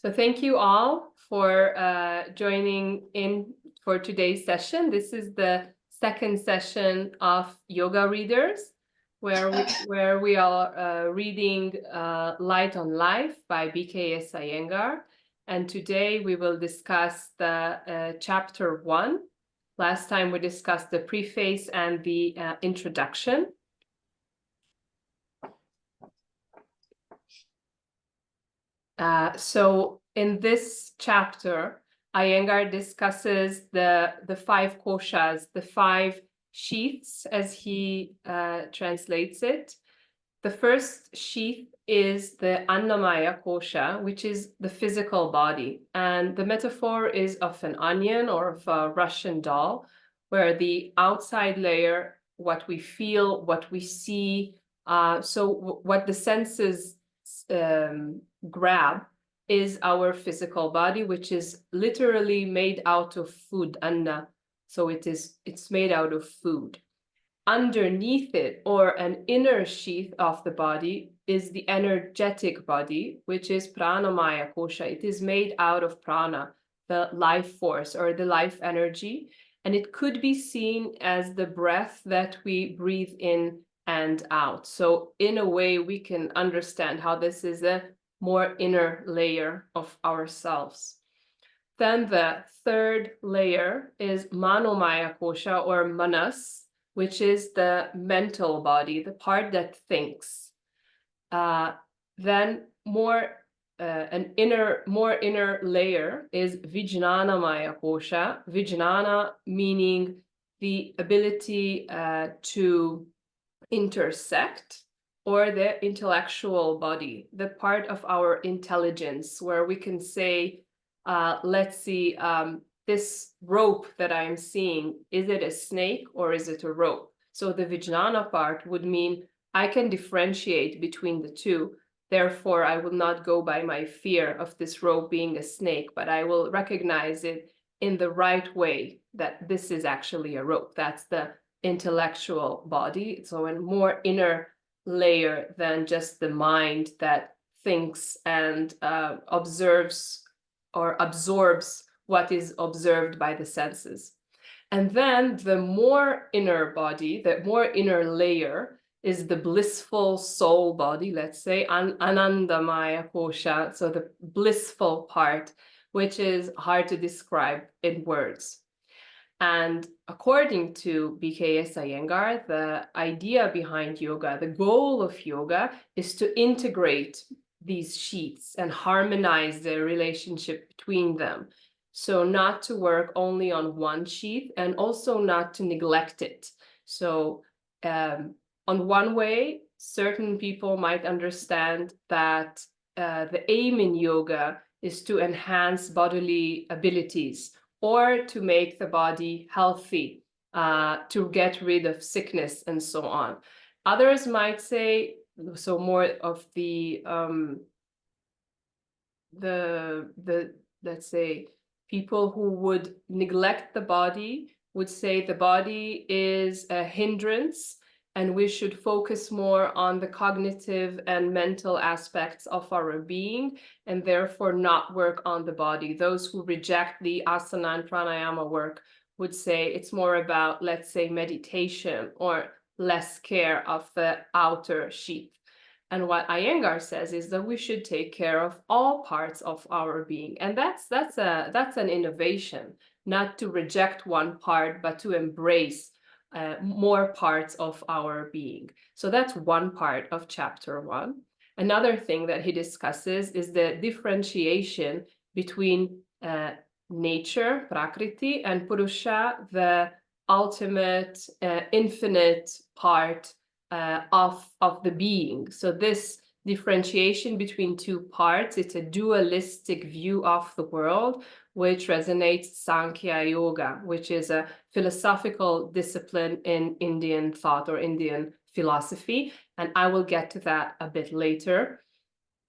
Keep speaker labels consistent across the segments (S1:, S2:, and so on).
S1: So thank you all for joining in for today's session. This is the second session of Yoga Readers, where we are reading Light on Life by B.K.S. Iyengar. And today we will discuss the chapter 1. Last time we discussed the preface and the introduction. So in this chapter, Iyengar discusses the 5 koshas, the 5 sheaths, as he translates it. The first sheath is the Annamaya kosha, which is the physical body. And the metaphor is of an onion or of a Russian doll, where the outside layer, what we feel, what we see, so what the senses grab is our physical body, which is literally made out of food, anna. So it's made out of food. Underneath it, or an inner sheath of the body, is the energetic body, which is pranamaya kosha. It is made out of prana, the life force or the life energy. And it could be seen as the breath that we breathe in and out. So in a way, we can understand how this is a more inner layer of ourselves. Then the third layer is manomaya kosha, or manas, which is the mental body, the part that thinks. Then more inner layer is vijnanamaya kosha. Vijnana meaning the ability to intersect, or the intellectual body, the part of our intelligence where we can say, let's see, this rope that I'm seeing, is it a snake or is it a rope? So the Vijnana part would mean I can differentiate between the two. Therefore, I will not go by my fear of this rope being a snake, but I will recognize it in the right way, that this is actually a rope. That's the intellectual body. So a more inner layer than just the mind that thinks and observes or absorbs what is observed by the senses. And then the more inner body, the more inner layer, is the blissful soul body, let's say, Anandamaya kosha, so the blissful part, which is hard to describe in words. And according to B.K.S. Iyengar, the idea behind yoga, the goal of yoga, is to integrate these sheaths and harmonize the relationship between them. So not to work only on one sheath, and also not to neglect it. So on one way, certain people might understand that the aim in yoga is to enhance bodily abilities, or to make the body healthy, to get rid of sickness and so on. Others might say, so more of the let's say, people who would neglect the body would say the body is a hindrance, and we should focus more on the cognitive and mental aspects of our being, and therefore not work on the body. Those who reject the asana and pranayama work would say it's more about, let's say, meditation, or less care of the outer sheath. And what Iyengar says is that we should take care of all parts of our being. And that's an innovation, not to reject one part, but to embrace more parts of our being. So that's one part of chapter 1. Another thing that he discusses is the differentiation between nature, prakriti, and purusha, the ultimate, infinite part of the being. So this differentiation between two parts, it's a dualistic view of the world, which resonates Sankhya Yoga, which is a philosophical discipline in Indian thought or Indian philosophy. And I will get to that a bit later.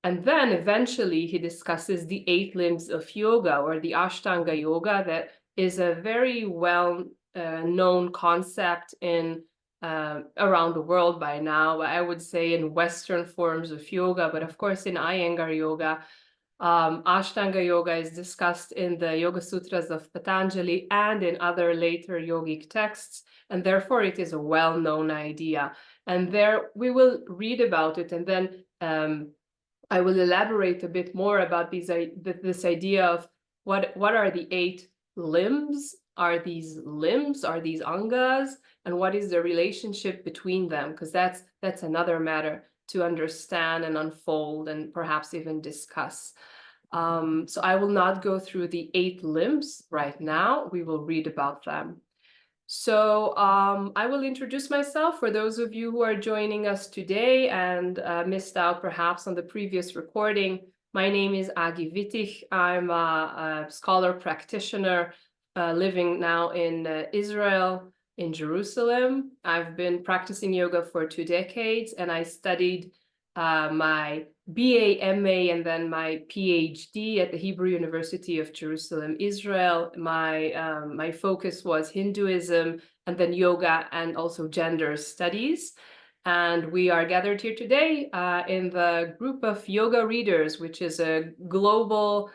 S1: And then eventually he discusses the 8 limbs of yoga, or the Ashtanga Yoga, that is a very well known concept in around the world by now. I would say in Western forms of yoga, but of course in Iyengar Yoga, Ashtanga Yoga is discussed in the Yoga Sutras of Patanjali and in other later yogic texts, and therefore it is a well-known idea. And there we will read about it, and then I will elaborate a bit more about this idea of what are the 8 limbs? Are these limbs? Are these angas? And what is the relationship between them? Because that's another matter to understand and unfold and perhaps even discuss. So I will not go through the 8 limbs right now. We will read about them. So I will introduce myself for those of you who are joining us today and missed out perhaps on the previous recording. My name is Agi Wittich. I'm a scholar practitioner living now in Israel, in Jerusalem. I've been practicing yoga for 2 decades, and I studied my BA, MA, and then my PhD at the Hebrew University of Jerusalem, Israel. My focus was Hinduism, and then yoga, and also gender studies. And we are gathered here today in the group of yoga readers, which is a global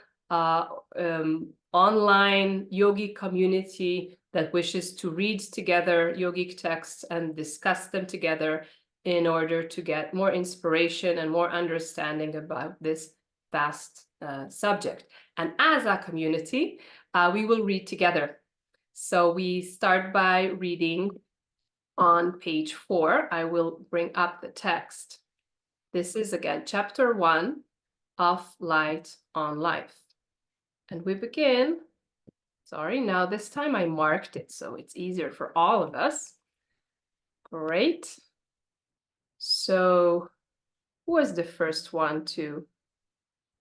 S1: online yogic community that wishes to read together yogic texts and discuss them together in order to get more inspiration and more understanding about this vast subject. And as a community, we will read together. So we start by reading on page 4. I will bring up the text. This is again chapter 1 of Light on Life. And we begin, now this time I marked it so it's easier for all of us. Great. So who was the first one to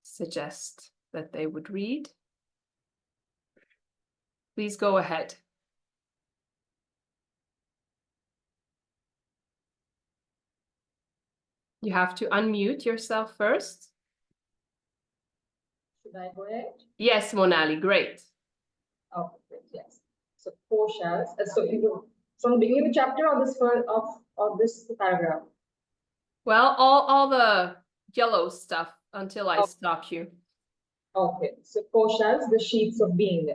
S1: suggest that they would read? Please go ahead. You have to unmute yourself first.
S2: Should I go ahead?
S1: Yes, Monali, great.
S2: Oh, great, yes. So Koshas. So you go from the beginning of the chapter or this paragraph?
S1: Well, all the yellow stuff until I stop you.
S2: Okay. So Koshas, the sheaths of being.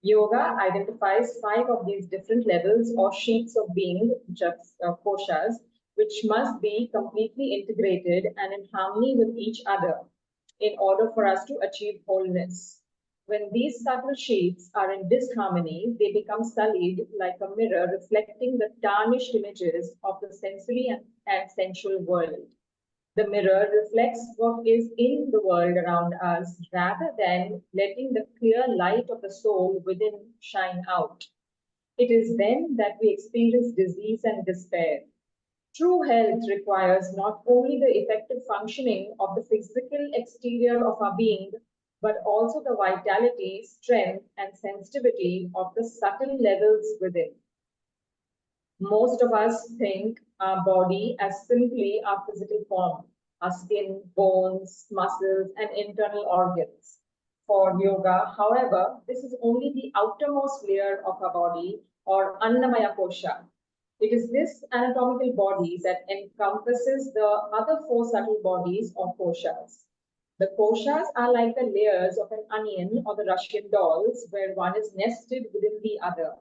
S2: Yoga identifies 5 of these different levels or sheaths of being, just koshas, which must be completely integrated and in harmony with each other in order for us to achieve wholeness. When these subtle sheaths are in disharmony, they become sullied like a mirror reflecting the tarnished images of the sensory and sensual world. The mirror reflects what is in the world around us rather than letting the clear light of the soul within shine out. It is then that we experience disease and despair. True health requires not only the effective functioning of the physical exterior of our being, but also the vitality, strength, and sensitivity of the subtle levels within. Most of us think our body as simply our physical form, our skin, bones, muscles, and internal organs. For yoga, however, this is only the outermost layer of our body, or Annamaya Kosha. It is this anatomical body that encompasses the other 4 subtle bodies or koshas. The koshas are like the layers of an onion or the Russian dolls, where one is nested within the other.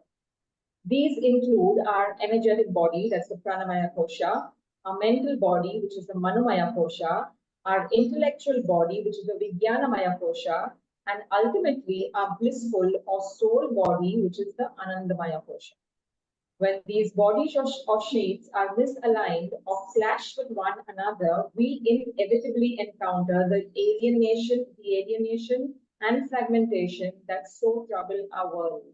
S2: These include our energetic body, that's the pranamaya kosha, our mental body, which is the manomaya kosha, our intellectual body, which is the vijnanamaya kosha, and ultimately our blissful or soul body, which is the anandamaya kosha. When these bodies or sheaths are misaligned or clash with one another, we inevitably encounter the alienation and fragmentation that so trouble our world.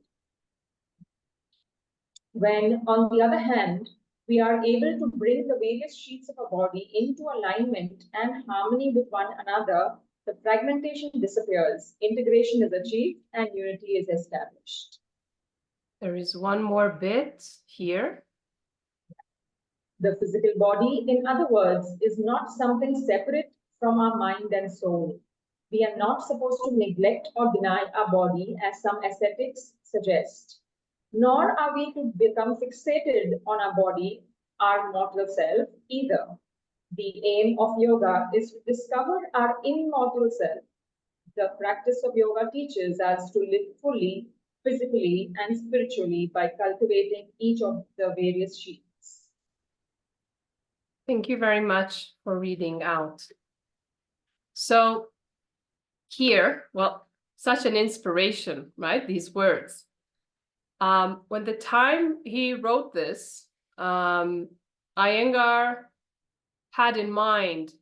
S2: When, on the other hand, we are able to bring the various sheaths of our body into alignment and harmony with one another, the fragmentation disappears, integration is achieved, and unity is established.
S1: There is one more bit here.
S2: The physical body, in other words, is not something separate from our mind and soul. We are not supposed to neglect or deny our body, as some ascetics suggest. Nor are we to become fixated on our body, our mortal self, either. The aim of yoga is to discover our immortal self, the practice of yoga teaches us to live fully, physically, and spiritually by cultivating each of the various sheaths.
S1: Thank you very much for reading out. So here, well, such an inspiration, right? These words. When the time he wrote this, Iyengar had in mind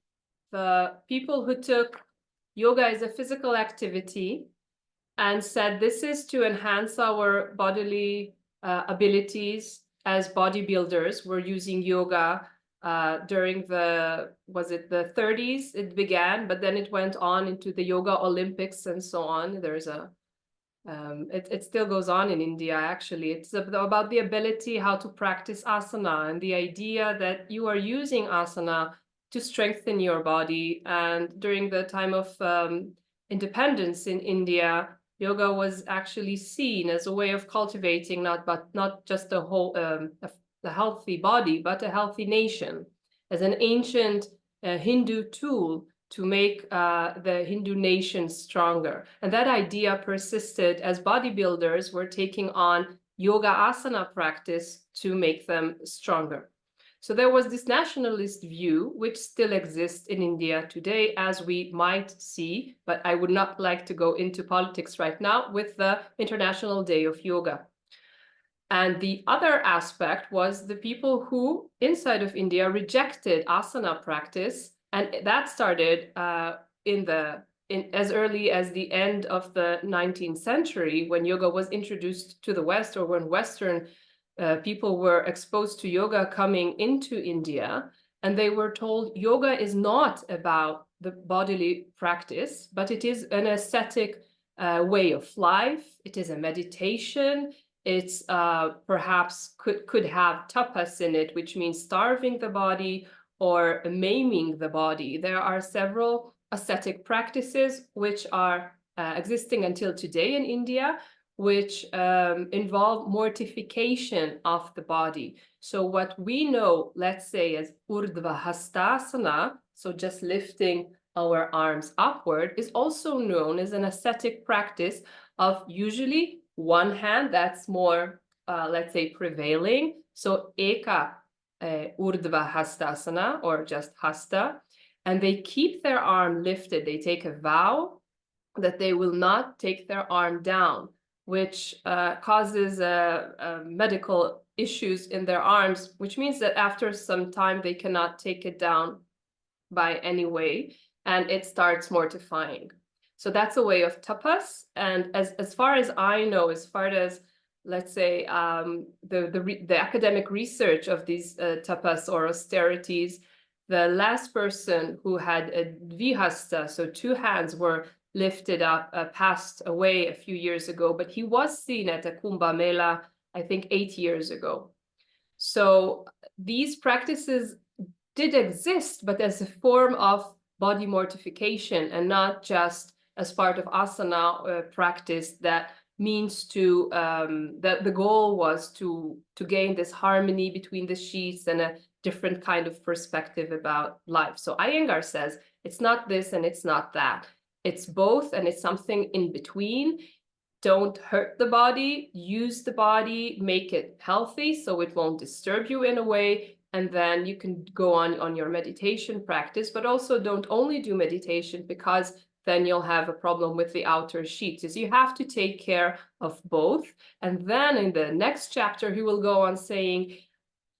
S1: the people who took yoga as a physical activity and said this is to enhance our bodily abilities as bodybuilders. We're using yoga during was it the 30s it began, but then it went on into the Yoga Olympics and so on. There's it still goes on in India, actually. It's about the ability how to practice asana and the idea that you are using asana to strengthen your body. And during the time of independence in India, yoga was actually seen as a way of cultivating not just a whole a healthy body, but a healthy nation, as an ancient Hindu tool to make the Hindu nation stronger. And that idea persisted as bodybuilders were taking on yoga asana practice to make them stronger. So there was this nationalist view, which still exists in India today, as we might see, but I would not like to go into politics right now, with the International Day of Yoga. And the other aspect was the people who, inside of India, rejected asana practice. And that started as early as the end of the 19th century, when yoga was introduced to the West, or when Western people were exposed to yoga coming into India. And they were told yoga is not about the bodily practice, but it is an ascetic way of life. It is a meditation. It's perhaps could have tapas in it, which means starving the body or maiming the body. There are several ascetic practices which are existing until today in India, which involve mortification of the body. So what we know, let's say, as Urdhva Hastasana, so just lifting our arms upward, is also known as an ascetic practice of usually one hand that's more, let's say, prevailing. So Eka Urdhva Hastasana, or just Hasta, and they keep their arm lifted. They take a vow that they will not take their arm down, which causes medical issues in their arms, which means that after some time they cannot take it down by any way, and it starts mortifying. So that's a way of tapas. And as far as I know, as far as, let's say, the academic research of these tapas or austerities, the last person who had a dvihasta, so two hands were lifted up, passed away a few years ago, but he was seen at a Kumbh Mela, I think 8 years ago. So these practices did exist, but as a form of body mortification, and not just as part of asana practice that means to, that the goal was to gain this harmony between the sheaths and a different kind of perspective about life. So Iyengar says, it's not this and it's not that. It's both, and it's something in between. Don't hurt the body, use the body, make it healthy so it won't disturb you in a way, and then you can go on your meditation practice. But also don't only do meditation, because then you'll have a problem with the outer sheaths. Is you have to take care of both. And then in the next chapter, he will go on saying,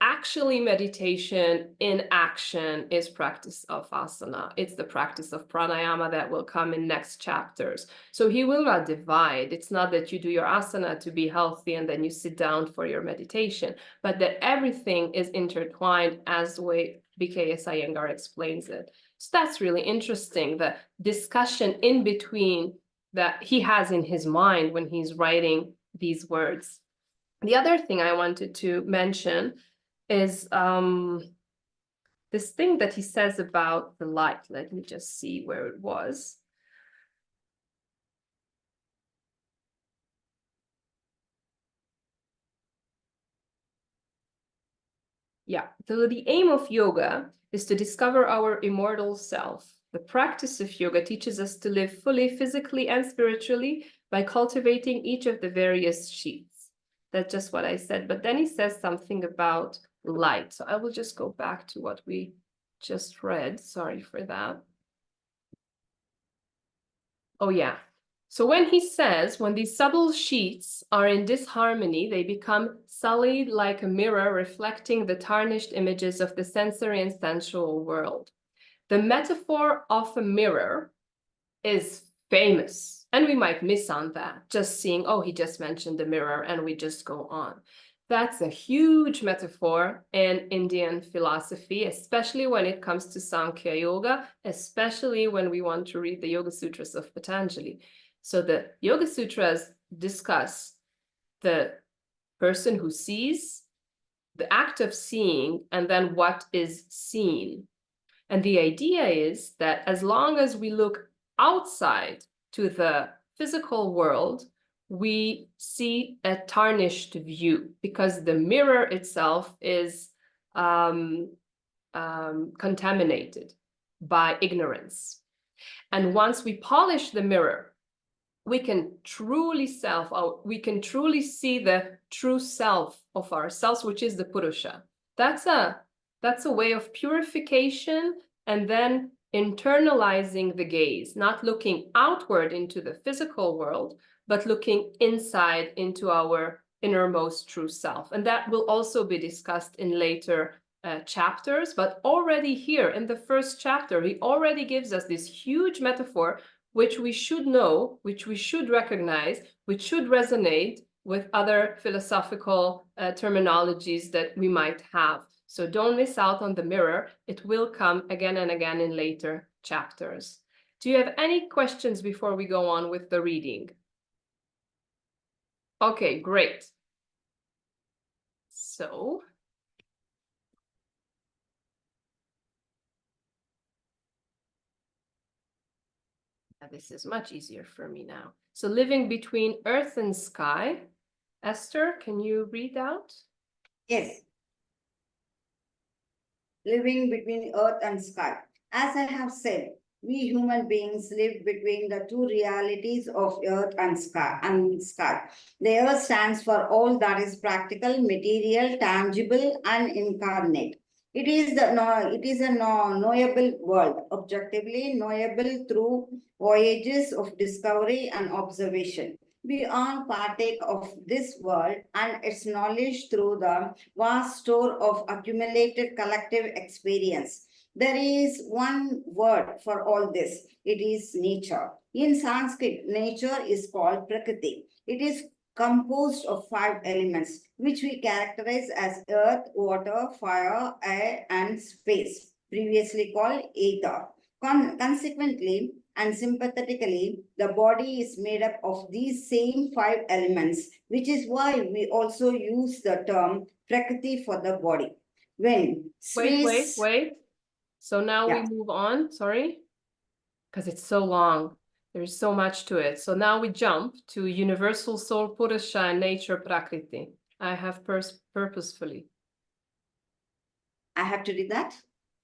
S1: actually, meditation in action is practice of asana. It's the practice of pranayama that will come in next chapters. So he will not divide. It's not that you do your asana to be healthy and then you sit down for your meditation, but that everything is intertwined, as the way B.K.S. Iyengar explains it. So that's really interesting, the discussion in between that he has in his mind when he's writing these words. The other thing I wanted to mention is this thing that he says about the light. Let me just see where it was. Yeah, so the aim of yoga is to discover our immortal self, The practice of yoga teaches us to live fully physically and spiritually by cultivating each of the various sheaths. That's just what I said. But then he says something about light. So I will just go back to what we just read. Sorry for that. Oh, yeah. So when he says, when these subtle sheaths are in disharmony, they become sullied like a mirror reflecting the tarnished images of the sensory and sensual world. The metaphor of a mirror is famous, and we might miss on that, just seeing, oh, he just mentioned the mirror, and we just go on. That's a huge metaphor in Indian philosophy, especially when it comes to Sankhya Yoga, especially when we want to read the Yoga Sutras of Patanjali. So the Yoga Sutras discuss the person who sees, the act of seeing, and then what is seen. And the idea is that as long as we look outside to the physical world, we see a tarnished view because the mirror itself is contaminated by ignorance. And once we polish the mirror, we can truly see the true self of ourselves, which is the purusha. That's a way of purification and then internalizing the gaze, not looking outward into the physical world, but looking inside into our innermost true self. And that will also be discussed in later chapters. But already here in the first chapter, he already gives us this huge metaphor, which we should know, which we should recognize, which should resonate with other philosophical terminologies that we might have. So don't miss out on the mirror. It will come again and again in later chapters. Do you have any questions before we go on with the reading? Okay, great. So this is much easier for me now. So living between earth and sky. Esther, can you read out?
S3: Yes. Living between earth and sky. As I have said, we human beings live between the two realities of earth and sky. The earth stands for all that is practical, material, tangible, and incarnate. It is a knowable world, objectively knowable through voyages of discovery and observation. We all partake of this world and its knowledge through the vast store of accumulated collective experience. There is one word for all this. It is nature. In Sanskrit, nature is called prakriti. It is composed of 5 elements, which we characterize as earth, water, fire, air, and space, previously called ether. Consequently, and sympathetically, the body is made up of these same 5 elements, which is why we also use the term prakriti for the body. When space...
S1: Wait. So now we move on, sorry, because it's so long. There's so much to it. So now we jump to universal soul purusha and nature prakriti. I have purposefully.
S3: I have to do that?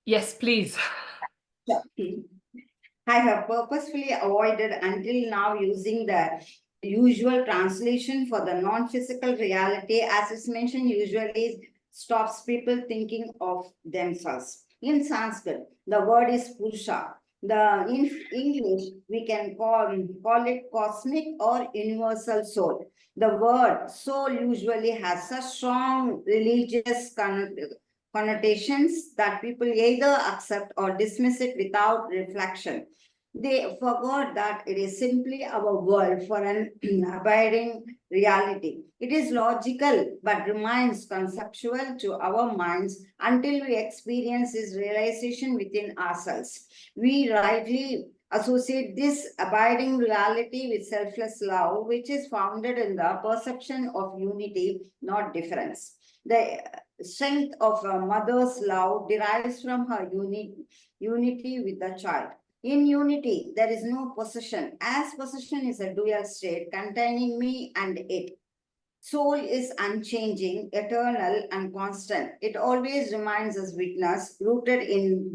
S1: Yes, please.
S3: I have purposefully avoided until now using the usual translation for the non-physical reality, as is mentioned, usually stops people thinking of themselves. In Sanskrit, the word is purusha. In English, we can call it cosmic or universal soul. The word soul usually has such strong religious connotations that people either accept or dismiss it without reflection. They forgot that it is simply our world for an abiding reality. It is logical but remains conceptual to our minds until we experience its realization within ourselves. We rightly associate this abiding reality with selfless love, which is founded in the perception of unity, not difference. The strength of a mother's love derives from her unity with the child. In unity, there is no possession, as possession is a dual state containing me and it. Soul is unchanging, eternal, and constant. It always remains as witness, rooted in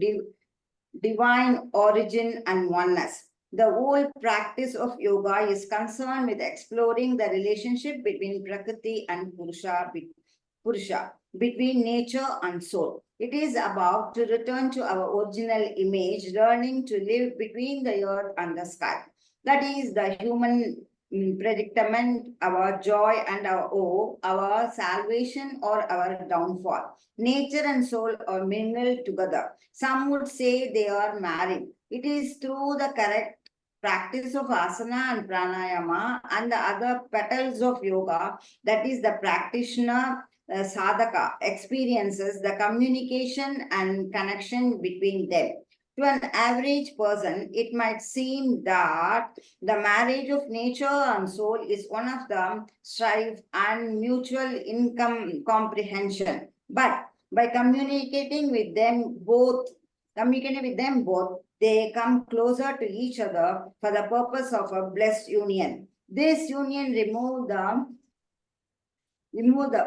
S3: divine origin and oneness. The whole practice of yoga is concerned with exploring the relationship between prakriti and purusha, between nature and soul. It is about to return to our original image, learning to live between the earth and the sky. That is the human predicament, our joy and our woe, our salvation or our downfall. Nature and soul are mingled together. Some would say they are married. It is through the correct practice of asana and pranayama and the other petals of yoga, that is the practitioner sadhaka experiences the communication and connection between them. To an average person, it might seem that the marriage of nature and soul is one of the strife and mutual income comprehension. But by communicating with them both, they come closer to each other for the purpose of a blessed union. This union remove the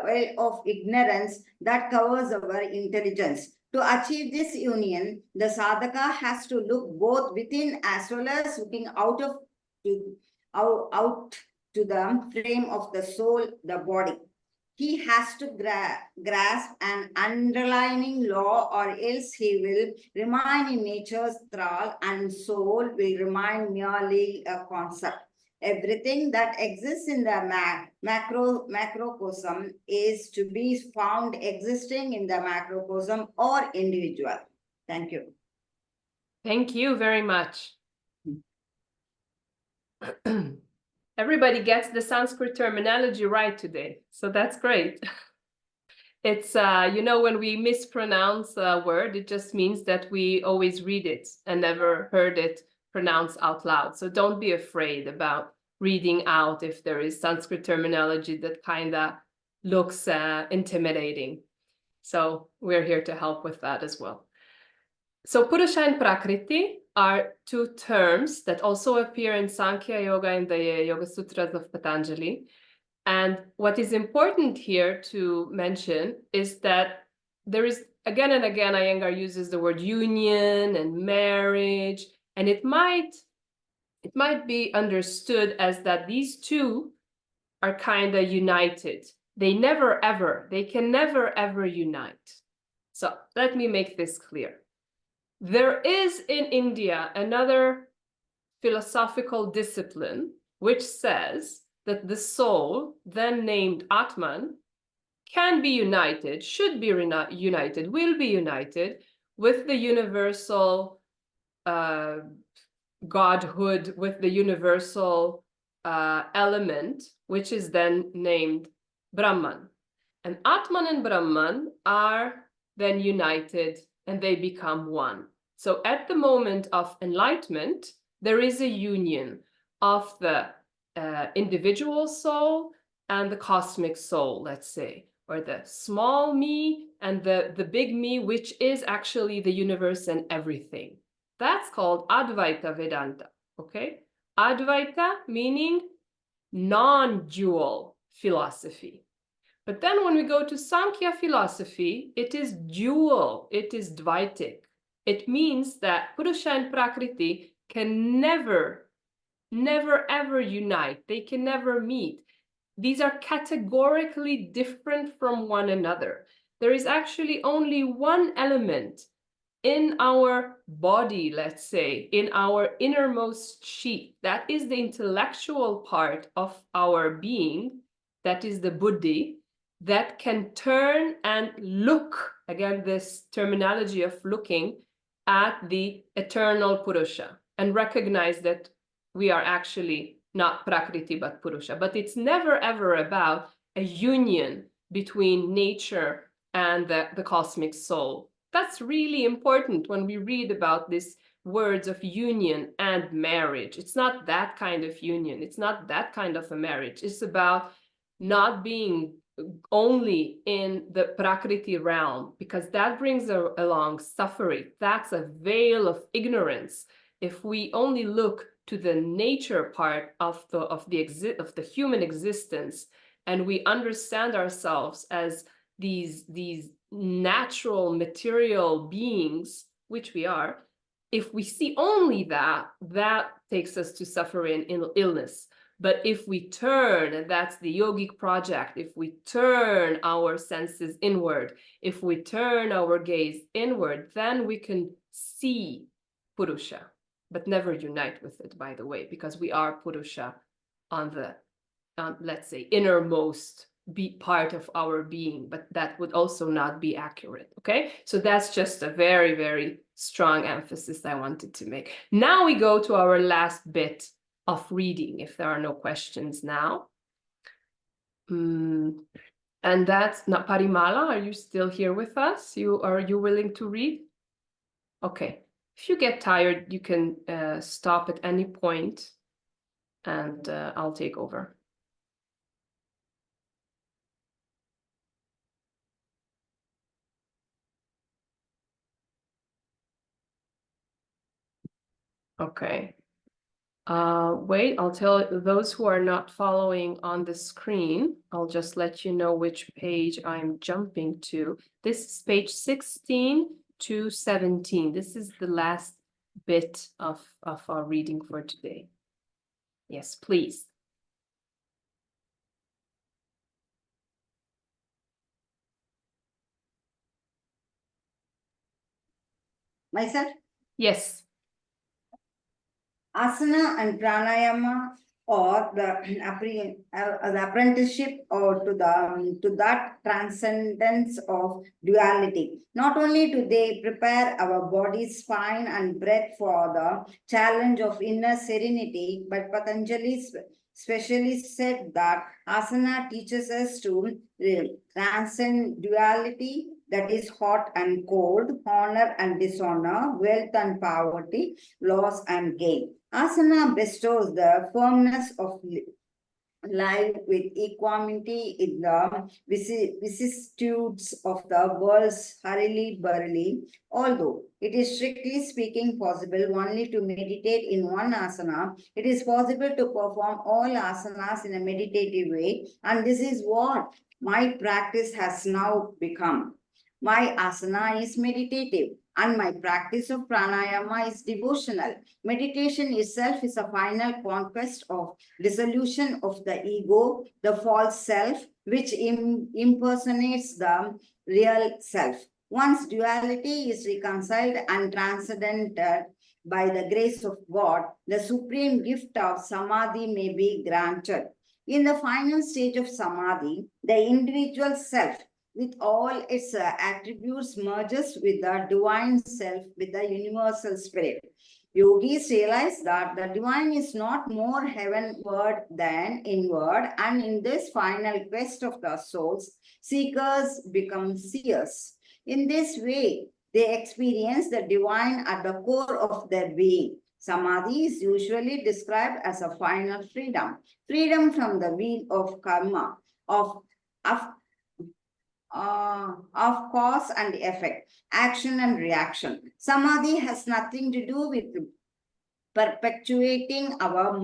S3: veil of ignorance that covers our intelligence. To achieve this union, the sadhaka has to look both within as well as looking out to the frame of the soul, the body. He has to grasp an underlying law, or else he will remain in nature's thrall and soul will remain merely a concept. Everything that exists in the macrocosm is to be found existing in the macrocosm or individual. Thank you.
S1: Thank you very much. Everybody gets the Sanskrit terminology right today, so that's great. It's, when we mispronounce a word, it just means that we always read it and never heard it pronounced out loud. So don't be afraid about reading out if there is Sanskrit terminology that kind of looks intimidating. So we're here to help with that as well. So Purusha and Prakriti are two terms that also appear in Sankhya Yoga and the Yoga Sutras of Patanjali. And what is important here to mention is that there is, again and again, Iyengar uses the word union and marriage, and it might be understood as that these two are kind of united. They can never ever unite. So let me make this clear. There is in India another philosophical discipline which says that the soul, then named Atman, can be united, should be united, will be united with the universal godhood, with the universal element, which is then named Brahman. And Atman and Brahman are then united and they become one. So at the moment of enlightenment, there is a union of the individual soul and the cosmic soul, let's say, or the small me and the big me, which is actually the universe and everything. That's called Advaita Vedanta, okay? Advaita meaning non-dual philosophy. But then when we go to Sankhya philosophy, it is dual, it is Dvaitic. It means that Purusha and Prakriti can never ever unite. They can never meet. These are categorically different from one another. There is actually only one element in our body, let's say, in our innermost sheath. That is the intellectual part of our being, that is the buddhi, that can turn and look, again, this terminology of looking at the eternal Purusha and recognize that we are actually not Prakriti but Purusha. But it's never ever about a union between nature and the cosmic soul. That's really important when we read about these words of union and marriage. It's not that kind of union. It's not that kind of a marriage. It's about not being only in the Prakriti realm, because that brings along suffering. That's a veil of ignorance. If we only look to the nature part of the human existence, and we understand ourselves as these natural material beings, which we are, if we see only that, that takes us to suffering in illness. But if we turn, and that's the yogic project, if we turn our senses inward, if we turn our gaze inward, then we can see purusha, but never unite with it, by the way, because we are purusha on the, let's say, innermost part of our being, but that would also not be accurate. Okay, so that's just a very, very strong emphasis I wanted to make. Now we go to our last bit of reading, if there are no questions now. And that's not Parimala. Are you still here with us? Are you willing to read? Okay. If you get tired, you can stop at any point, and I'll take over. Okay. Wait, I'll tell those who are not following on the screen, I'll just let you know which page I'm jumping to. This is page 16 to 17. This is the last bit of our reading for today. Yes, please.
S3: Myself?
S1: Yes.
S3: Asana and pranayama, or the apprenticeship, or to that transcendence of duality. Not only do they prepare our body, spine, and breath for the challenge of inner serenity, but Patanjali specially said that asana teaches us to transcend duality, that is hot and cold, honor and dishonor, wealth and poverty, loss and gain. Asana bestows the firmness of life with equanimity in the vicissitudes of the world's hurly-burly. Although it is strictly speaking possible only to meditate in one asana, it is possible to perform all asanas in a meditative way, and this is what my practice has now become. My asana is meditative, and my practice of pranayama is devotional. Meditation itself is a final conquest of dissolution of the ego, the false self, which impersonates the real self. Once duality is reconciled and transcended by the grace of God, the supreme gift of samadhi may be granted. In the final stage of samadhi, the individual self, with all its attributes, merges with the divine self, with the universal spirit. Yogis realize that the divine is not more heavenward than inward, and in this final quest of the souls, seekers become seers. In this way, they experience the divine at the core of their being. Samadhi is usually described as a final freedom, freedom from the wheel of karma, of cause and effect, action and reaction. Samadhi has nothing to do with perpetuating our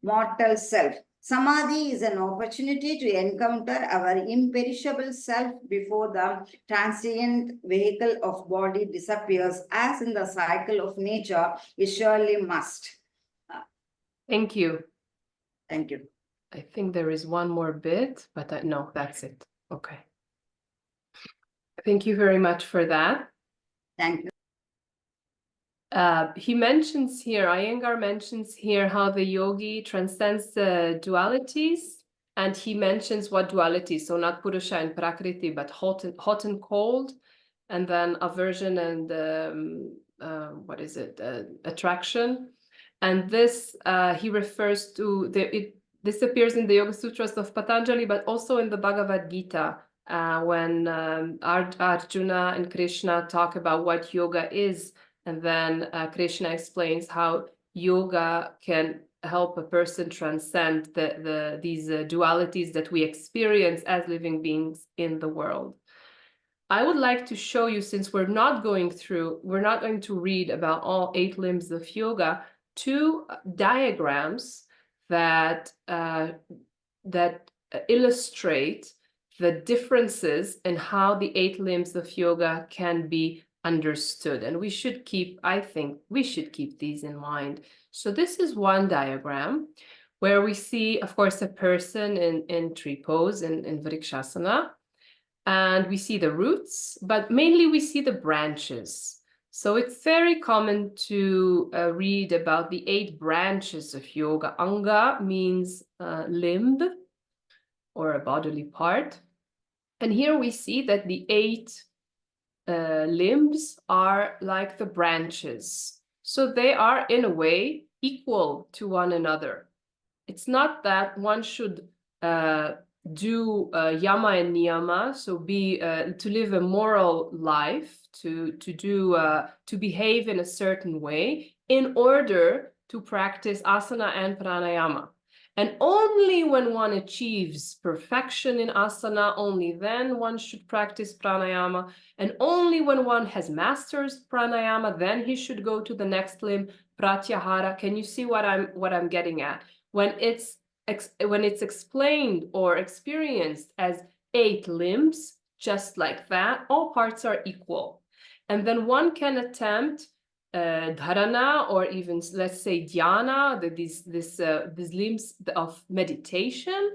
S3: mortal self. Samadhi is an opportunity to encounter our imperishable self before the transient vehicle of body disappears, as in the cycle of nature it surely must.
S1: Thank you.
S3: Thank you.
S1: I think there is one more bit, but no, that's it. Okay. Thank you very much for that.
S3: Thank you.
S1: He mentions here, Iyengar mentions here how the yogi transcends the dualities, and he mentions what duality, so not purusha and prakriti, but hot and cold, and then aversion and attraction. And this he refers to this appears in the Yoga Sutras of Patanjali, but also in the Bhagavad Gita. When Arjuna and Krishna talk about what yoga is, and then Krishna explains how yoga can help a person transcend these dualities that we experience as living beings in the world. I would like to show you, since we're not going to read about all 8 limbs of yoga, 2 diagrams that illustrate the differences in how the 8 limbs of yoga can be understood. And we should keep, I think we should keep these in mind. So this is one diagram where we see, of course, a person in tree pose in Vrikshasana. And we see the roots, but mainly we see the branches. So it's very common to read about the 8 branches of yoga. Anga means limb or a bodily part. And here we see that the 8 limbs are like the branches. So they are in a way equal to one another. It's not that one should do yama and niyama, so be to live a moral life, to behave in a certain way in order to practice asana and pranayama. And only when one achieves perfection in asana, only then one should practice pranayama. And only when one has mastered pranayama, then he should go to the next limb, pratyahara. Can you see what I'm getting at? When it's explained or experienced as 8 limbs, just like that, all parts are equal. And then one can attempt dharana, or even, let's say, dhyana, these limbs of meditation,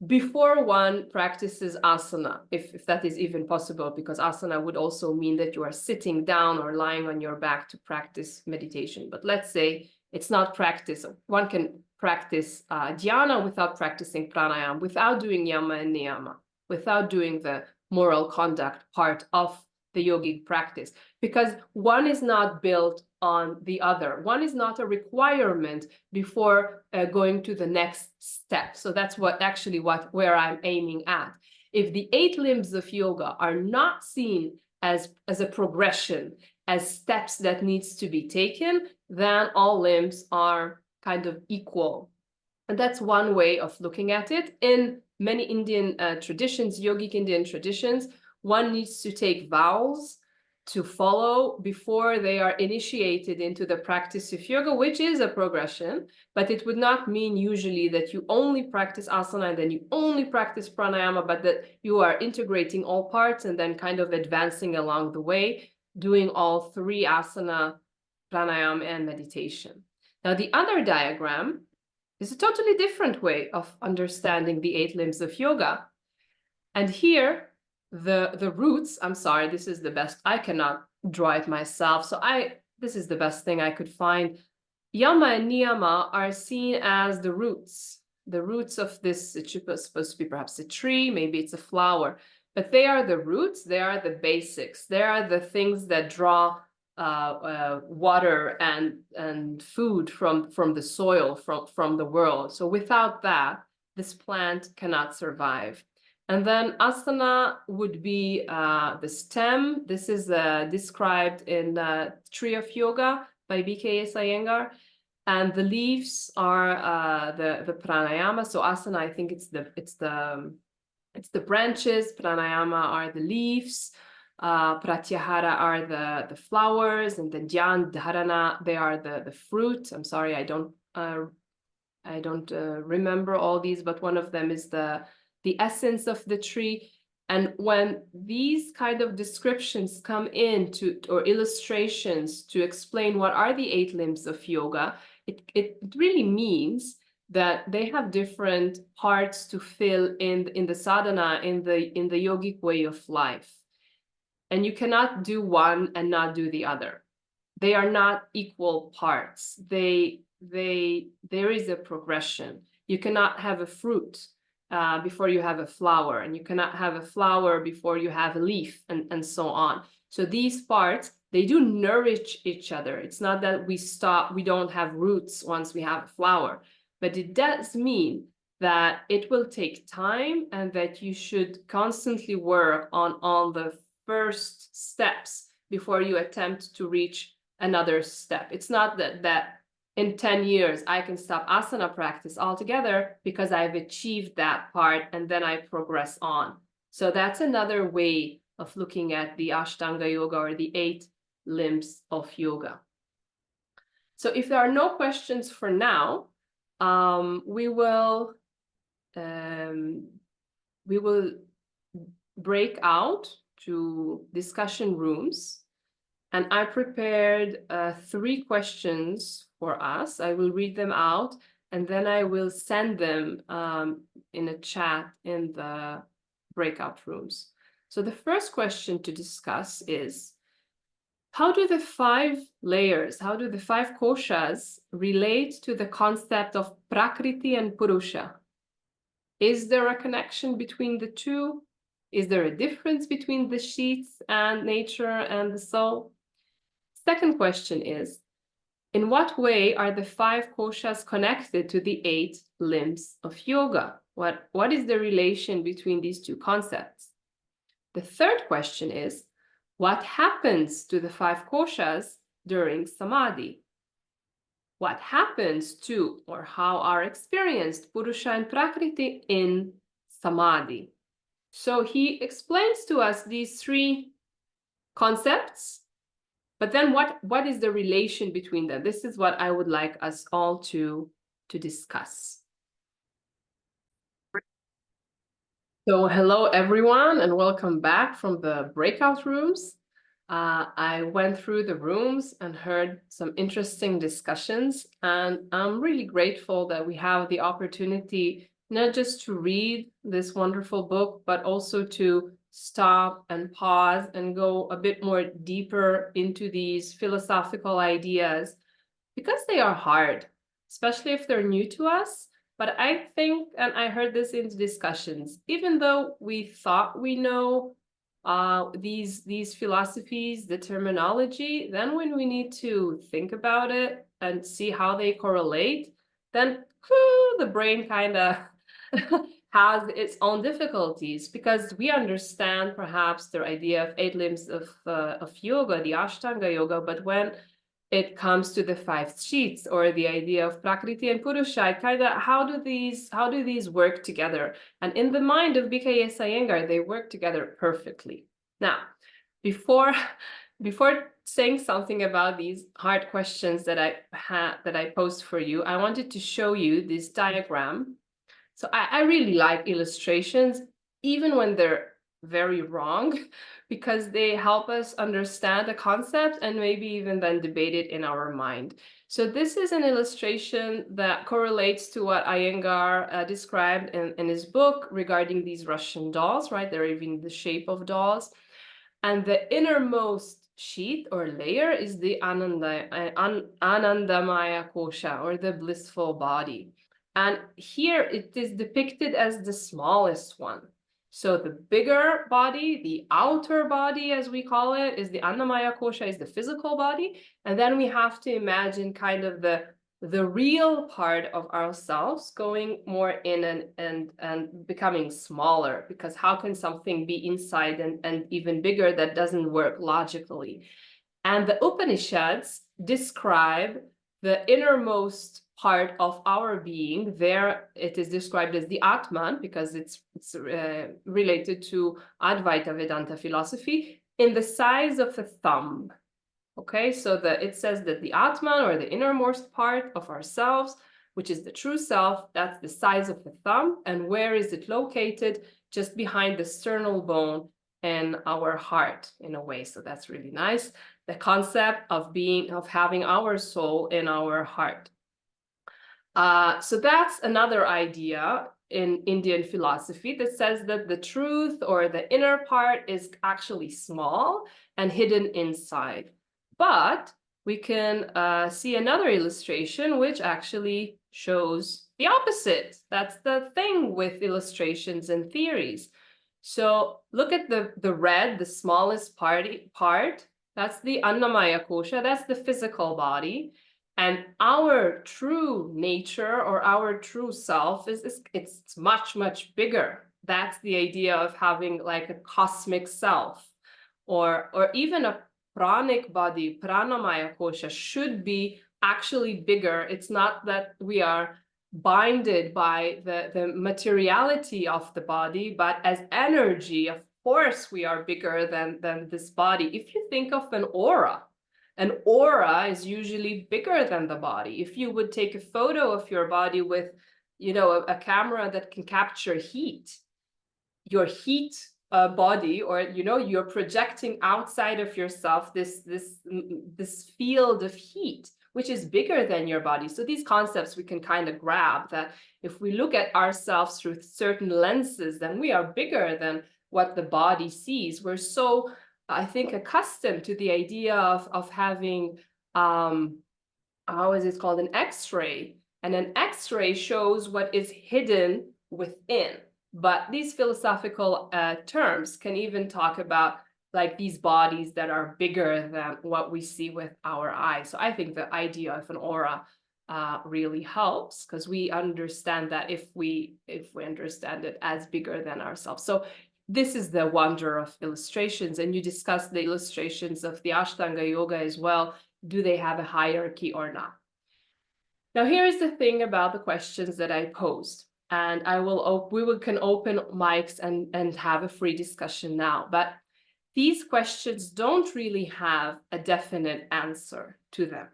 S1: before one practices asana, if that is even possible, because asana would also mean that you are sitting down or lying on your back to practice meditation. But let's say it's not practice. One can practice dhyana without practicing pranayama, without doing yama and niyama, without doing the moral conduct part of the yogic practice, because one is not built on the other. One is not a requirement before going to the next step. So that's where I'm aiming at. If the 8 limbs of yoga are not seen as a progression, as steps that needs to be taken, then all limbs are kind of equal. And that's one way of looking at it. In many Indian traditions, yogic Indian traditions, one needs to take vows to follow before they are initiated into the practice of yoga, which is a progression, but it would not mean usually that you only practice asana and then you only practice pranayama, but that you are integrating all parts and then kind of advancing along the way, doing all 3 asana, pranayama, and meditation. Now, the other diagram is a totally different way of understanding the 8 limbs of yoga. And here, the roots, I'm sorry, this is the best, I cannot draw it myself, so this is the best thing I could find. Yama and niyama are seen as the roots of this. It's supposed to be perhaps a tree, maybe it's a flower, but they are the roots, they are the basics, they are the things that draw water and food from the soil, from the world. So without that, this plant cannot survive. And then asana would be the stem. This is described in Tree of Yoga by B.K.S. Iyengar. And the leaves are the pranayama. So asana, I think it's the branches. Pranayama are the leaves. Pratyahara are the flowers, and the dhyan, dharana, they are the fruit. I'm sorry, I don't remember all these, but one of them is the essence of the tree. And when these kind of descriptions come in or illustrations to explain what are the 8 limbs of yoga, it really means that they have different parts to fill in the sadhana, in the yogic way of life. And you cannot do one and not do the other. They are not equal parts. There is a progression. You cannot have a fruit before you have a flower, and you cannot have a flower before you have a leaf, and so on. So these parts, they do nourish each other. It's not that we don't have roots once we have a flower, but it does mean that it will take time and that you should constantly work on the first steps before you attempt to reach another step. It's not that in 10 years I can stop asana practice altogether because I've achieved that part and then I progress on. So that's another way of looking at the Ashtanga Yoga, or the 8 limbs of yoga. So if there are no questions for now, we will break out to discussion rooms, And I prepared 3 questions for us. I will read them out, and then I will send them in a chat in the breakout rooms. So the first question to discuss is, how do the 5 layers, how do the 5 koshas relate to the concept of prakriti and purusha? Is there a connection between the two? Is there a difference between the sheaths and nature and the soul? Second question is, in what way are the 5 koshas connected to the 8 limbs of yoga? What is the relation between these 2 concepts? The third question is, what happens to the 5 koshas during samadhi? What happens to, or how are experienced purusha and prakriti in samadhi? So he explains to us these 3 concepts, but then what is the relation between them? This is what I would like us all to discuss. So hello everyone, and welcome back from the breakout rooms. I went through the rooms and heard some interesting discussions, and I'm really grateful that we have the opportunity not just to read this wonderful book, but also to stop and pause and go a bit more deeper into these philosophical ideas, because they are hard, especially if they're new to us. But I think, and I heard this in discussions, even though we thought we know these philosophies, the terminology, then when we need to think about it and see how they correlate, then the brain kind of has its own difficulties, because we understand perhaps the idea of 8 limbs of yoga, the Ashtanga Yoga, but when it comes to the 5 sheaths or the idea of prakriti and purusha, kind of how do these work together? And in the mind of B.K.S. Iyengar, they work together perfectly. Now, before saying something about these hard questions that I posed for you, I wanted to show you this diagram. So I really like illustrations, even when they're very wrong, because they help us understand the concept and maybe even then debate it in our mind. So this is an illustration that correlates to what Iyengar described in his book regarding these Russian dolls, right? They're even the shape of dolls. And the innermost sheath or layer is the Anandamaya kosha, or the blissful body. And here it is depicted as the smallest one. So the bigger body, the outer body, as we call it, is the Annamaya kosha, is the physical body. And then we have to imagine kind of the real part of ourselves going more in and becoming smaller, because how can something be inside and even bigger? That doesn't work logically. And the Upanishads describe the innermost part of our being. There it is described as the Atman, because it's related to Advaita Vedanta philosophy, in the size of a thumb. Okay, so it says that the Atman, or the innermost part of ourselves, which is the true self, that's the size of the thumb. And where is it located? Just behind the sternal bone and our heart, in a way. So that's really nice. The concept of having our soul in our heart. So that's another idea in Indian philosophy that says that the truth, or the inner part, is actually small and hidden inside. But we can see another illustration which actually shows the opposite. That's the thing with illustrations and theories. So look at the red, the smallest part. That's the Annamaya kosha. That's the physical body. And our true nature, or our true self, it's much, much bigger. That's the idea of having like a cosmic self, or even a pranic body, pranamaya kosha, should be actually bigger. It's not that we are binded by the materiality of the body, but as energy, of course, we are bigger than this body. If you think of an aura is usually bigger than the body. If you would take a photo of your body with, a camera that can capture heat, your heat body, or you're projecting outside of yourself this field of heat, which is bigger than your body. So these concepts we can kind of grab, that if we look at ourselves through certain lenses, then we are bigger than what the body sees. We're so, I think, accustomed to the idea of having, how is it called, an X-ray, and an X-ray shows what is hidden within. But these philosophical terms can even talk about like these bodies that are bigger than what we see with our eyes. So I think the idea of an aura really helps, because we understand that if we understand it as bigger than ourselves. So this is the wonder of illustrations. And you discussed the illustrations of the Ashtanga Yoga as well. Do they have a hierarchy or not? Now, here's the thing about the questions that I posed, and we can open mics and have a free discussion now. But these questions don't really have a definite answer to them.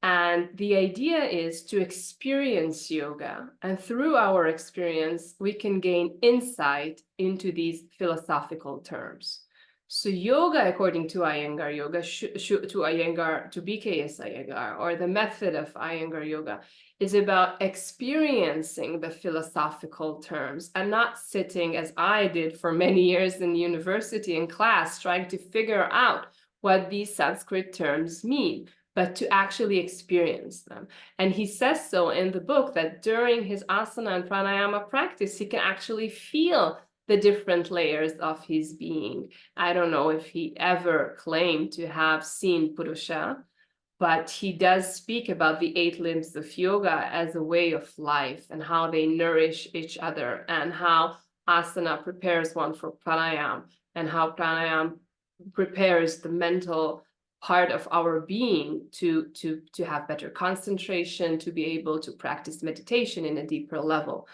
S1: And the idea is to experience yoga, and through our experience, we can gain insight into these philosophical terms. So yoga, according to Iyengar Yoga, to BKS Iyengar, or the method of Iyengar Yoga, is about experiencing the philosophical terms and not sitting, as I did for many years in university in class, trying to figure out what these Sanskrit terms mean, but to actually experience them. And he says so in the book, that during his asana and pranayama practice, he can actually feel the different layers of his being. I don't know if he ever claimed to have seen purusha, but he does speak about the 8 limbs of yoga as a way of life, and how they nourish each other, and how asana prepares one for pranayam, and how pranayam prepares the mental part of our being to have better concentration, to be able to practice meditation in a deeper level.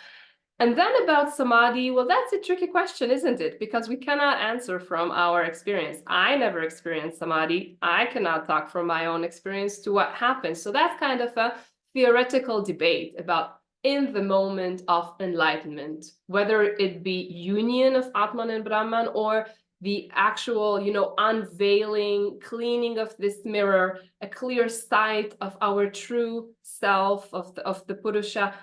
S1: And then about samadhi, well, that's a tricky question, isn't it? Because we cannot answer from our experience. I never experienced samadhi. I cannot talk from my own experience to what happens. So that's kind of a theoretical debate about in the moment of enlightenment, whether it be union of Atman and Brahman, or the actual, unveiling, cleaning of this mirror, a clear sight of our true self, of the Purusha.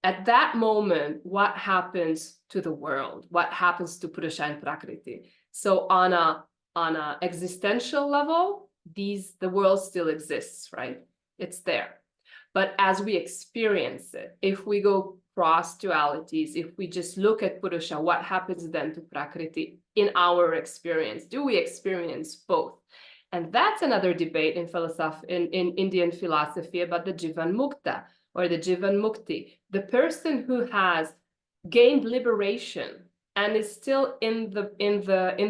S1: At that moment, what happens to the world? What happens to Purusha and Prakriti? So on a existential level, the world still exists, right? It's there. But as we experience it, if we go cross dualities, if we just look at Purusha, what happens then to Prakriti in our experience? Do we experience both? And that's another debate in Indian philosophy about the Jivan Mukta, or the Jivan Mukti, the person who has gained liberation and is still in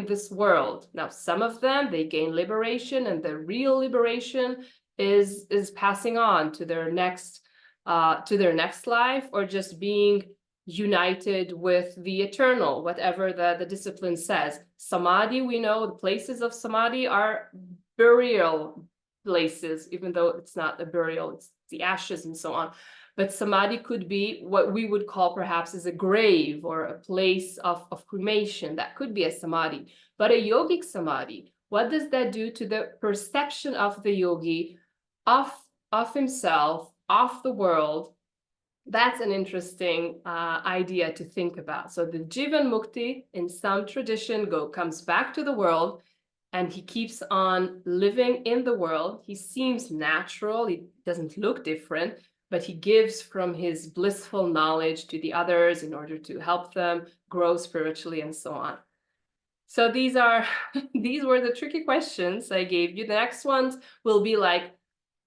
S1: this world. Now, some of them, they gain liberation, and the real liberation is passing on to their next life, or just being united with the eternal, whatever the discipline says. Samadhi, we know the places of samadhi are burial places, even though it's not a burial, it's the ashes and so on. But samadhi could be what we would call perhaps as a grave, or a place of cremation. That could be a samadhi. But a yogic samadhi, what does that do to the perception of the yogi of himself, of the world? That's an interesting idea to think about. So the Jivan Mukti, in some tradition, comes back to the world, and he keeps on living in the world. He seems natural, he doesn't look different, but he gives from his blissful knowledge to the others in order to help them grow spiritually, and so on. So these were the tricky questions I gave you. The next ones will be like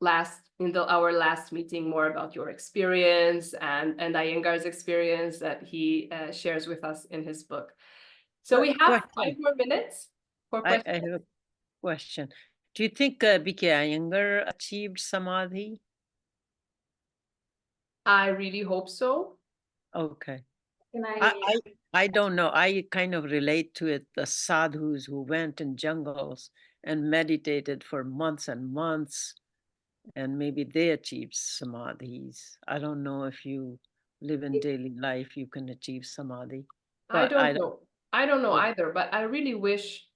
S1: our last meeting, more about your experience and Iyengar's experience that he shares with us in his book. So we have 5 more minutes for questions.
S4: I have a question. Do you think B.K. Iyengar achieved samadhi?
S1: I really hope so.
S4: Okay.
S2: Can
S4: I don't know. I kind of relate to it, the sadhus who went in jungles and meditated for months and months, and maybe they achieved samadhis. I don't know if you live in daily life, you can achieve samadhi.
S1: I
S4: But
S1: don't know. I don't know
S4: Okay.
S1: either, but I really wish,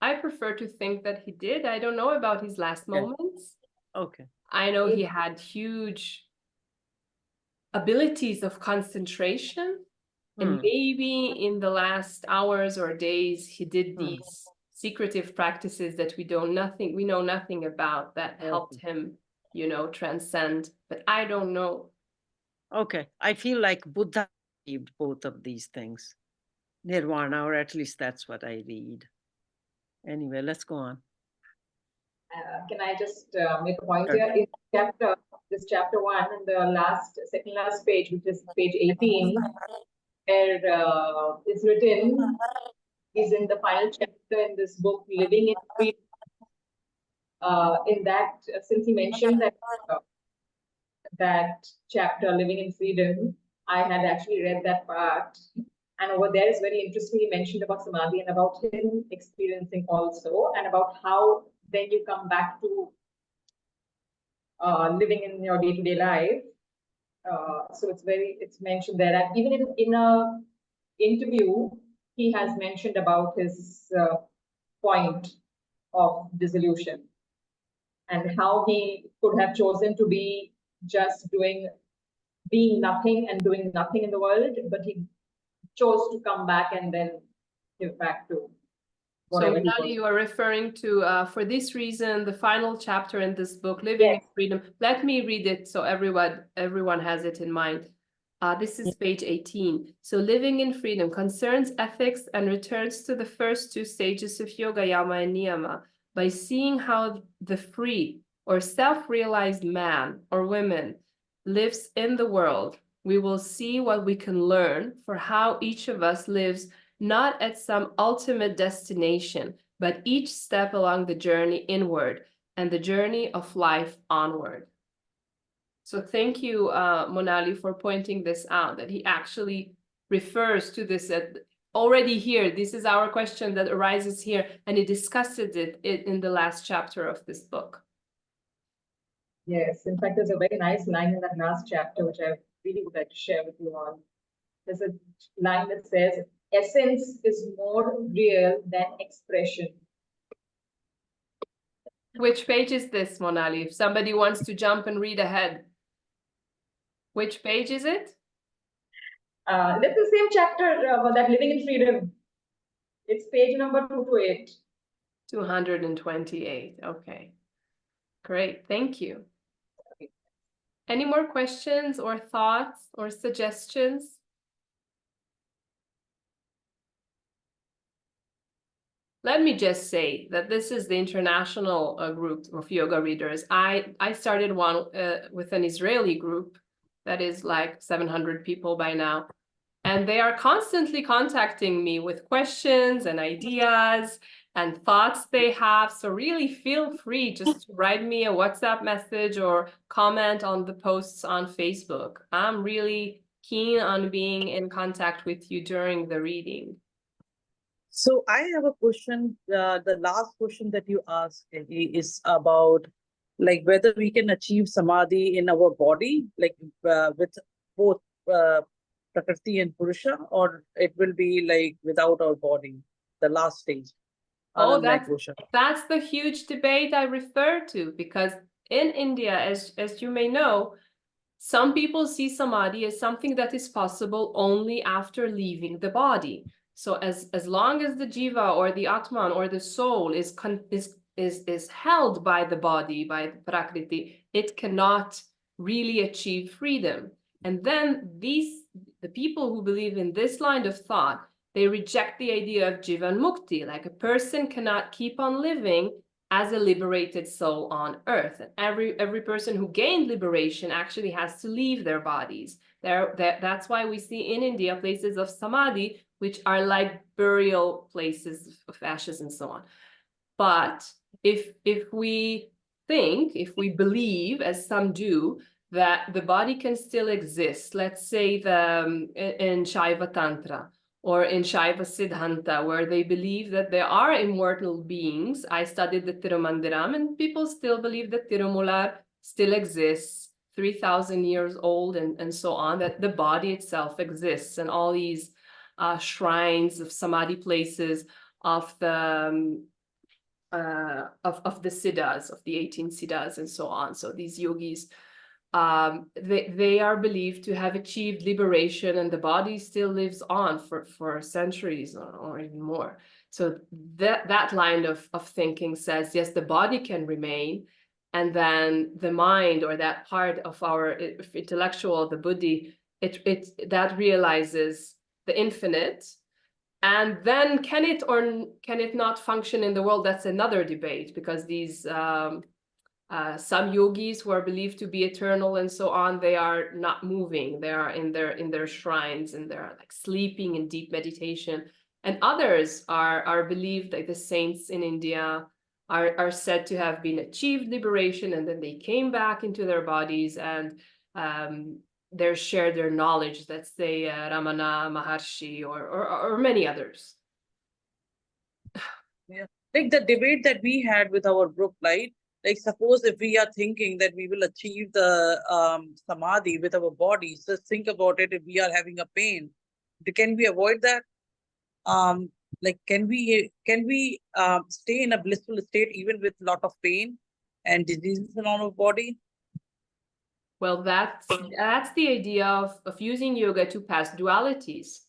S1: I prefer to think that he did. I don't know about his last
S4: Yeah.
S1: moments.
S4: Okay.
S1: I know he had huge abilities of concentration, and maybe in the last hours or days, he did these secretive practices that we know nothing about, that helped him, transcend. But I don't know.
S4: Okay. I feel like Buddha achieved both of these things. Nirvana, or at least that's what I read. Anyway, let's go on.
S2: Can I just make a point
S4: Sure.
S2: here? In this chapter 1, in the second last page, which is page 18, where it's written, is in the final chapter in this book, Living in Freedom. In that, since he mentioned that chapter, Living in Freedom, I had actually read that part. And over there is very interestingly mentioned about Samadhi and about him experiencing also, and about how then you come back to living in your day-to-day life. So it's mentioned there. And even in a interview, he has mentioned about his point of dissolution and how he could have chosen to be just being nothing and doing nothing in the world, but he chose to come back and then give back to
S1: So
S2: whatever he
S1: Minali,
S2: was.
S1: you are referring to, for this reason, the final chapter in this book, Living in Freedom. Let me read it so everyone has it in mind. This is page 18. So living in freedom concerns ethics and returns to the first two stages of yoga, yama and niyama, by seeing how the free or self-realized man or woman lives in the world. We will see what we can learn for how each of us lives, not at some ultimate destination, but each step along the journey inward and the journey of life onward. So thank you, Monali, for pointing this out, that he actually refers to this already here. This is our question that arises here, and he discussed it in the last chapter of this book.
S2: Yes, in fact, there's a very nice line in that last chapter, which I really would like to share with you all. There's a line that says, essence is more real than expression.
S1: Which page is this, Monali? If somebody wants to jump and read ahead. Which page is it?
S2: That's the same chapter about that living in freedom. It's page number 228.
S1: 228. Okay. Great. Thank you. Any more questions or thoughts or suggestions? Let me just say that this is the international group of yoga readers. I started one with an Israeli group that is like 700 people by now. And they are constantly contacting me with questions and ideas and thoughts they have. So really feel free just to write me a WhatsApp message or comment on the posts on Facebook. I'm really keen on being in contact with you during the reading.
S5: So I have a question. The last question that you asked, Agi, is about like whether we can achieve samadhi in our body, like with both prakriti and purusha, or it will be like without our body, the last stage.
S1: Oh,
S5: Anandamaya kosha.
S1: that's the huge debate I refer to, because in India, as you may know, some people see samadhi as something that is possible only after leaving the body. So as long as the jiva or the atman or the soul is held by the body, by the prakriti, it cannot really achieve freedom. And then the people who believe in this line of thought, they reject the idea of jivan mukti, like a person cannot keep on living as a liberated soul on earth. And every person who gained liberation actually has to leave their bodies. That's why we see in India places of samadhi, which are like burial places of ashes and so on. But if we believe, as some do, that the body can still exist, let's say in Shaiva Tantra, or in Shaiva Siddhanta, where they believe that there are immortal beings. I studied the Thirumanthiram, and people still believe that Tirumular still exists, 3,000 years old, and so on, that the body itself exists, and all these shrines, of samadhi places, of the of the siddhas, of the 18 siddhas and so on. So these yogis, they are believed to have achieved liberation, and the body still lives on for centuries or even more. So that line of thinking says, yes, the body can remain, and then the mind, or that part of our intellectual, the buddhi, that realizes the infinite. And then can it or can it not function in the world? That's another debate, because these some yogis who are believed to be eternal and so on, they are not moving. They are in their shrines, and they're like sleeping in deep meditation. And others are believed, like the saints in India are said to have been achieved liberation, and then they came back into their bodies, and they shared their knowledge. Let's say Ramana Maharshi or many others.
S5: Yeah, like the debate that we had with our group, right? Like, suppose if we are thinking that we will achieve the samadhi with our bodies, just think about it. If we are having a pain, can we avoid that? Like, can we stay in a blissful state even with a lot of pain and diseases in our body?
S1: Well, that's the idea of using yoga to pass dualities.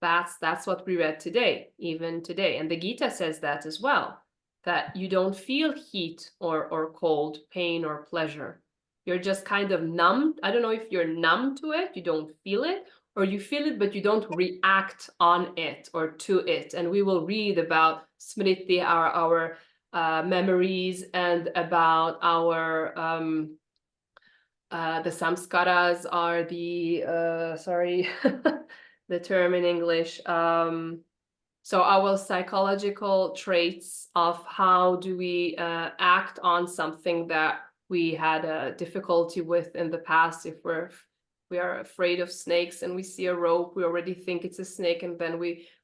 S1: That's what we read today, even today. And the Gita says that as well, that you don't feel heat or cold, pain or pleasure. You're just kind of numb. I don't know if you're numb to it, you don't feel it, or you feel it, but you don't react on it or to it. And we will read about smriti, our memories, and about our the samskaras are the sorry, the term in English. So our psychological traits of how do we act on something that we had a difficulty with in the past. If we are afraid of snakes and we see a rope, we already think it's a snake, and then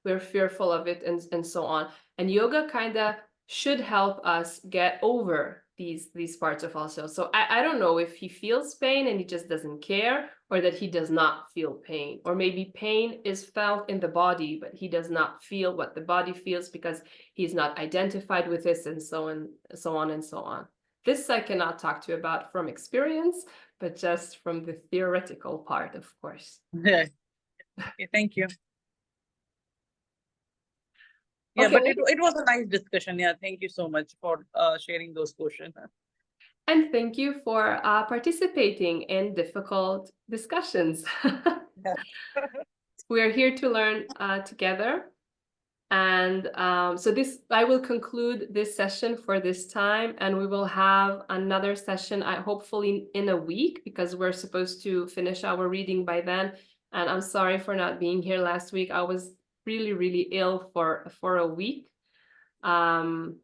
S1: we're fearful of it, and so on. And yoga kind of should help us get over these parts of ourselves. So I don't know if he feels pain and he just doesn't care, or that he does not feel pain, or maybe pain is felt in the body, but he does not feel what the body feels because he's not identified with this, and so on, so on and so on. This I cannot talk to you about from experience, but just from the theoretical part, of course.
S5: Yeah. Okay, thank you. Yeah,
S1: Okay.
S5: but it was a nice discussion. Yeah, thank you so much for sharing those questions.
S1: And thank you for participating in difficult discussions. We are here to learn together. And so I will conclude this session for this time, and we will have another session, hopefully in a week, because we're supposed to finish our reading by then. And I'm sorry for not being here last week. I was really, really ill for a week. And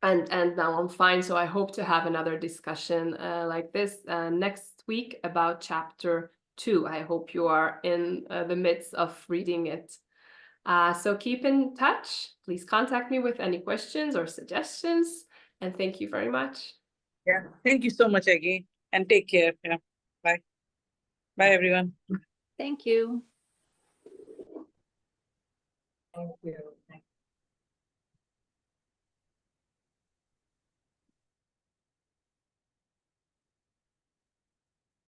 S1: now I'm fine. So I hope to have another discussion like this next week about chapter 2. I hope you are in the midst of reading it. So keep in touch. Please contact me with any questions or suggestions. And thank you very much.
S5: Yeah, thank you so much, Agi, and take care. Yeah, bye. Bye, everyone.
S3: Thank you.